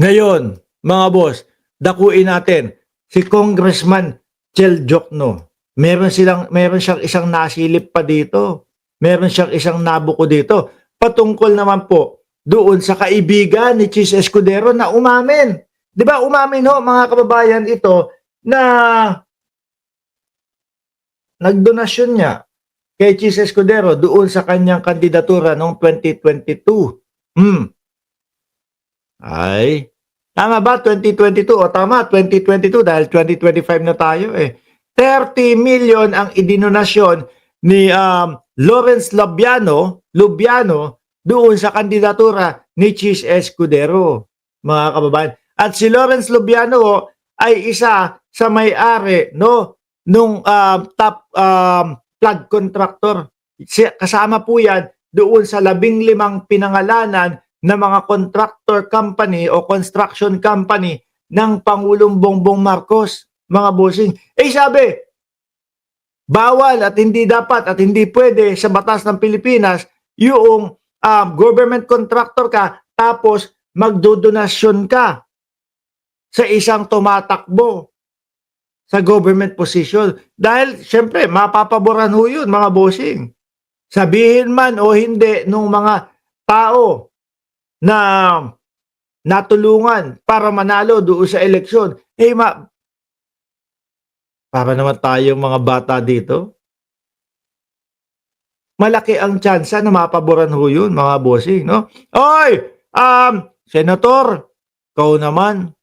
Ngayon, mga boss, dakuin natin si Congressman Chel Jokno. Meron siyang isang nasilip pa dito. Meron siyang isang nabuko dito. Patungkol naman po doon sa kaibigan ni Chis Escudero na umamin. 'Di ba umamin ho mga kababayan ito na nagdonasyon niya kay Chis Escudero doon sa kanyang kandidatura noong 2022. Ay, tama ba 2022? O tama, 2022 dahil 2025 na tayo eh. 30 million ang idinonasyon ni Lawrence Lubiano doon sa kandidatura ni Chis Escudero, mga kababayan. At si Lawrence Lubiano ay isa sa may-ari no nung top flood contractor. Kasama po yan doon sa 15 pinangalanan na mga contractor company o construction company ng Pangulong Bongbong Marcos, mga bossing. Eh sabi, bawal at hindi dapat at hindi pwede sa batas ng Pilipinas yung government contractor ka tapos magdodonasyon ka sa isang tumatakbo sa government position. Dahil syempre mapapaboran ho yun, mga bossing. Sabihin man o hindi nung mga tao na natulungan para manalo doon sa eleksyon, para naman tayong mga bata dito, malaki ang tsansa na mapaboran ho yun, mga bossing, no? Oy! Senator, ikaw naman,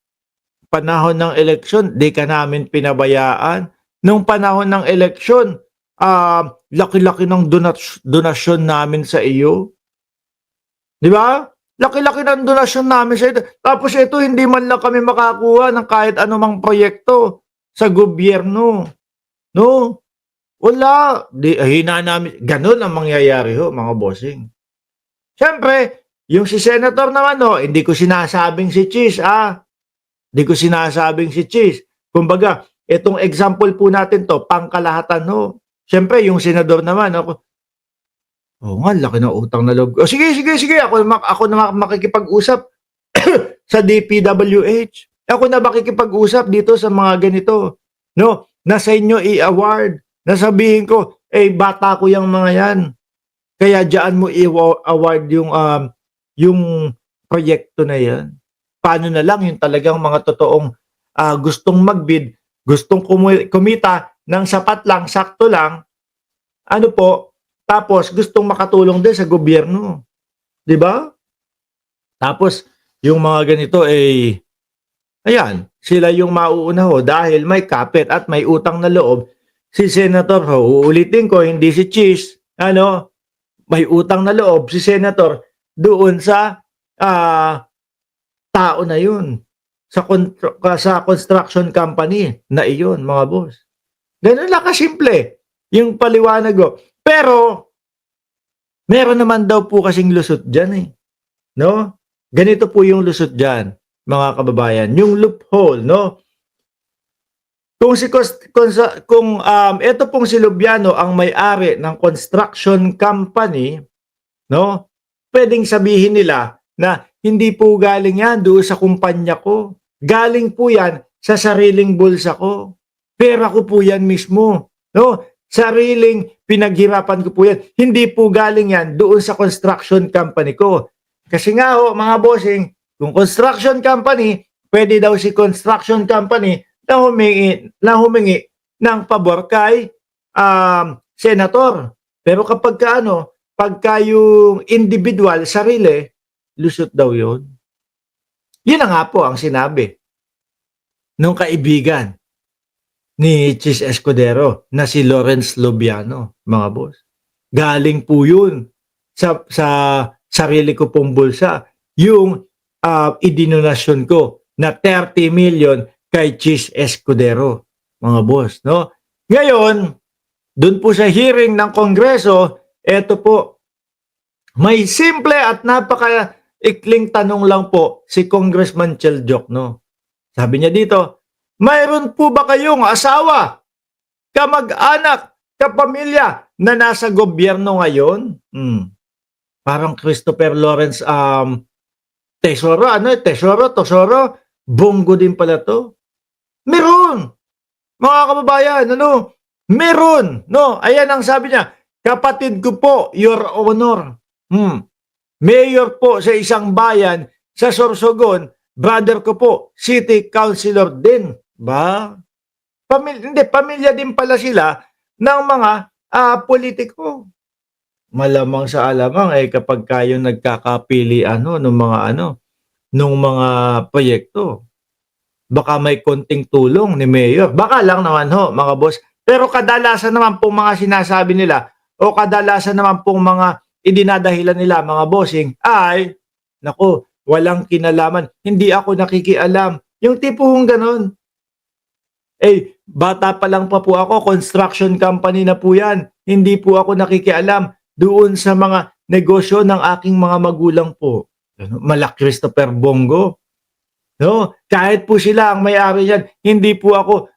panahon ng eleksyon, di ka namin pinabayaan. Nung panahon ng eleksyon, laki-laki ng donasyon namin sa iyo. Di ba? Laki-laki ng donasyon namin sa ito. Tapos ito, hindi man lang kami makakuha ng kahit anumang proyekto sa gobyerno. No? Wala. Hina namin. Ganun ang mangyayari ho, mga bossing. Siyempre, yung si Senator naman, no, hindi ko sinasabing si Chis, Hindi ko sinasabing si Chis. Kumbaga, itong example po natin to, pangkalahatan, no. Siyempre, yung senador naman, ako, nga, laki ng utang na loob. Sige. Ako na makikipag-usap sa DPWH. Ako na makikipag-usap dito sa mga ganito. No? Nasa inyo i-award. Nasabihin ko, bata ko yung mga yan. Kaya diyan mo i-award yung proyekto na yan. Paano na lang yung talagang mga totoong gustong magbid, gustong kumita ng sapat lang, sakto lang, tapos gustong makatulong din sa gobyerno. 'Di ba? Tapos yung mga ganito ayan, sila yung mauuna ho dahil may kapit at may utang na loob. Si Senator ho, uulitin ko, hindi si Chis, may utang na loob si Senator doon sa tao na yun. Sa construction company na iyon, mga boss. Ganun lang kasimple yung paliwanag ko. Pero, meron naman daw po kasing lusot dyan no? Ganito po yung lusot dyan, mga kababayan. Yung loophole, no? Kung ito pong si Lubiano ang may-ari ng construction company, no? Pwedeng sabihin nila na hindi po galing yan doon sa kumpanya ko. Galing po yan sa sariling bulsa ko. Pera ko po yan mismo, no? Sariling pinaghirapan ko po yan. Hindi po galing yan doon sa construction company ko. Kasi nga ho, mga bossing, kung construction company, pwede daw si construction company na humingi ng pabor kay senator. Pero kapag pagka yung individual, sarili, lusot daw yun. Yun na nga po ang sinabi nung kaibigan ni Chis Escudero na si Lawrence Lubiano, mga boss. Galing po yun sa sarili ko pong bulsa. Yung idinonasyon ko na 30 million kay Chis Escudero, mga boss. No? Ngayon, dun po sa hearing ng Kongreso, eto po, may simple at napaka-ikling tanong lang po si Congressman Chel Jokno. Sabi niya dito, mayroon po ba kayong asawa, kamag-anak, kapamilya na nasa gobyerno ngayon? Parang Christopher Lawrence Tesoro, ano, tesoro, Bongo din pala 'to. Meron, mga kababayan, ano, meron, 'no. Ayan ang sabi niya, "Kapatid ko po, Your Honor, mayor po sa isang bayan sa Sorsogon, brother ko po, city councilor din." Ba? Hindi, pamilya din pala sila ng mga, politiko. Malamang sa alamang, eh, kapag kayo nagkakapilian ho nung mga ano, nung mga proyekto, baka may konting tulong ni mayor. Baka lang naman ho, mga boss. Pero kadalasan naman pong mga sinasabi nila o kadalasan naman pong mga idinadahilan nila, mga bossing, ay, naku, walang kinalaman, hindi ako nakikialam. Yung tipong gano'n. Eh, bata pa lang pa po ako, construction company na po yan. Hindi po ako nakikialam doon sa mga negosyo ng aking mga magulang po. Ano, mala Christopher Bongo, no? Kahit po sila ang may-ari niyan, hindi po ako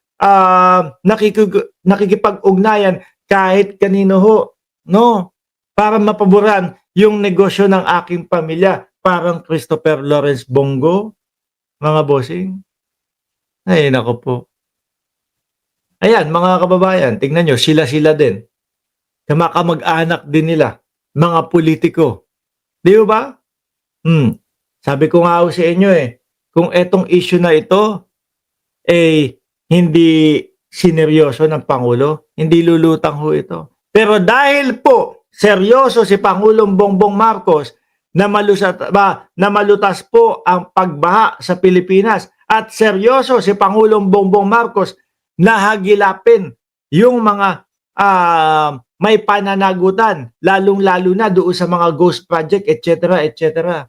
nakikipag-ugnayan kahit kanino ho, no? Para mapaboran yung negosyo ng aking pamilya, parang Christopher Lawrence Bongo, mga bossing. Ay, nako po. Ayan, mga kababayan, tingnan nyo, sila-sila din. Kamag-anak din nila, mga politiko. Di ba? Sabi ko nga ho sa inyo eh, kung etong issue na ito, eh, hindi sineryoso ng Pangulo, hindi lulutang ho ito. Pero dahil po, seryoso si Pangulong Bongbong Marcos na malutas po ang pagbaha sa Pilipinas at seryoso si Pangulong Bongbong Marcos na hagilapin yung mga may pananagutan, lalong-lalo na doon sa mga ghost project, etc., etc.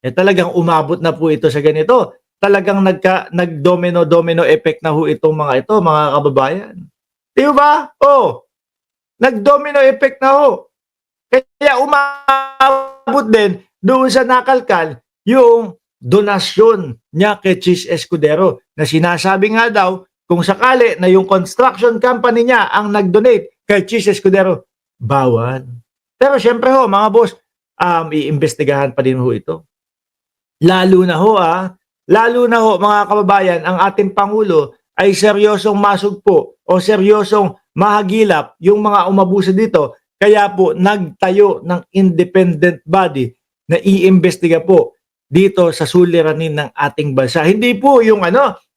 Eh talagang umabot na po ito sa ganito. Talagang nag-domino effect na ho itong mga ito, mga kababayan. Di ba? Oh, nag-domino effect na ho. Kaya umabot din doon sa nakalkal yung donasyon niya kay Chis Escudero na sinasabi nga daw kung sakali na yung construction company niya ang nag-donate kay Chis Escudero, bawal. Pero syempre ho, mga boss, iimbestigahan pa din ho ito. Lalo na ho mga kababayan, ang ating Pangulo ay seryosong masugpo o seryosong mahagilap yung mga umabuso dito. Kaya po nagtayo ng independent body na iimbestiga po dito sa suliranin ng ating bansa. Hindi po yung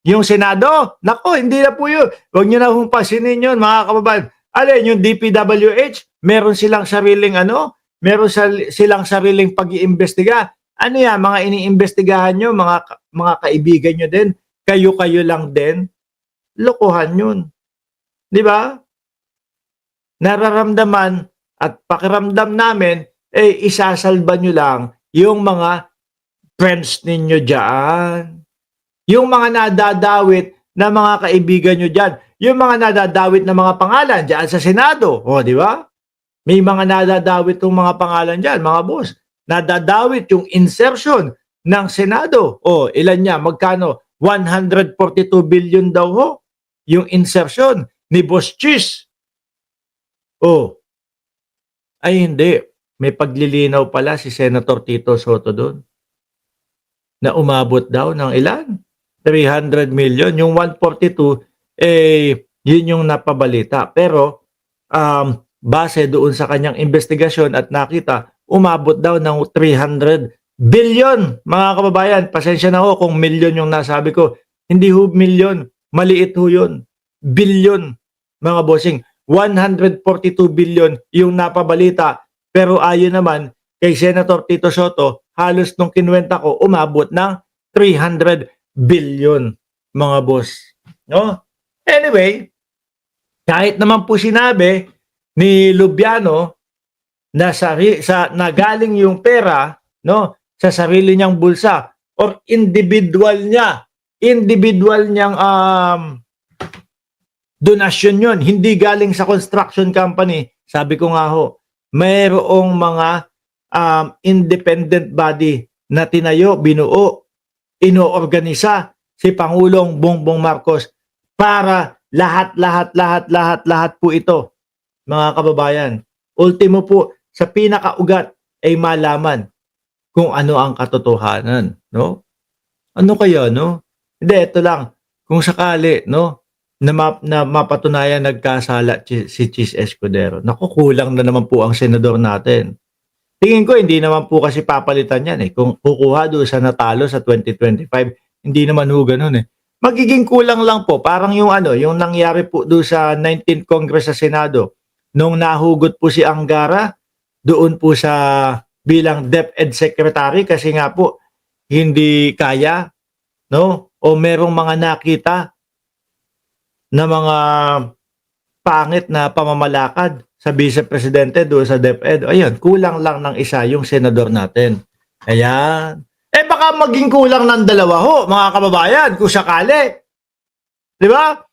yung Senado. Nako, hindi na po yun. Huwag nyo na hong pasinin yun, mga kababayan. Alin, yung DPWH, meron silang sariling silang sariling pag-iimbestiga. Ano yan, mga iniimbestigahan nyo, mga kaibigan nyo din, kayo-kayo lang din. Lokohan yun. Di ba? Nararamdaman at pakiramdam namin, eh isasalba nyo lang yung mga friends ninyo dyan. Yung mga nadadawit na mga kaibigan nyo dyan. Yung mga nadadawit na mga pangalan dyan sa Senado. O, di ba? May mga nadadawit yung mga pangalan dyan, mga boss. Nadadawit yung insertion ng Senado. O, ilan niya? Magkano? 142 billion daw ho. Yung insertion ni Boss Chis. O, ay hindi. May paglilinaw pala si Senator Tito Soto doon. Na umabot daw ng ilan? 300 million. Yung 142, eh, yun yung napabalita. Pero, base doon sa kanyang investigasyon at nakita, umabot daw ng 300 billion. Mga kababayan, pasensya na ho kung million yung nasabi ko. Hindi ho million. Maliit ho yun. Billion, mga bossing. 142 billion yung napabalita. Pero ayon naman kay Senator Tito Soto, halos nung kinuwenta ko, umabot ng 300 billion, mga boss. No? Anyway, kahit naman po sinabi ni Lubiano na galing yung pera, no, sa sarili niyang bulsa or individual niyang donasyon yun, hindi galing sa construction company. Sabi ko nga ho, mayroong mga independent body na tinayo, binuo, inoorganisa si Pangulong Bongbong Marcos para lahat po ito, mga kababayan. Ultimo po, sa pinakaugat ay malaman kung ano ang katotohanan, no? Ano kaya, no? Hindi, ito lang, kung sakali, no, na mapatunayan nagkasala si Chis Escudero, naku, kulang na naman po ang senador natin. Tingin ko hindi naman po kasi papalitan yan, eh, kung kukuha do'n sa natalo sa 2025, hindi naman ho gano'n, eh. Magiging kulang lang po parang yung ano, yung nangyari po do'n sa 19th Congress sa Senado, nung nahugot po si Angara doon po sa bilang DepEd Secretary kasi nga po hindi kaya, no, o merong mga nakita na mga pangit na pamamalakad sa Vice Presidente doon sa DepEd. Ayun, kulang lang ng isa yung senador natin. Ayan. Eh baka maging kulang ng dalawa ho, mga kababayan, kung sakali. 'Di ba?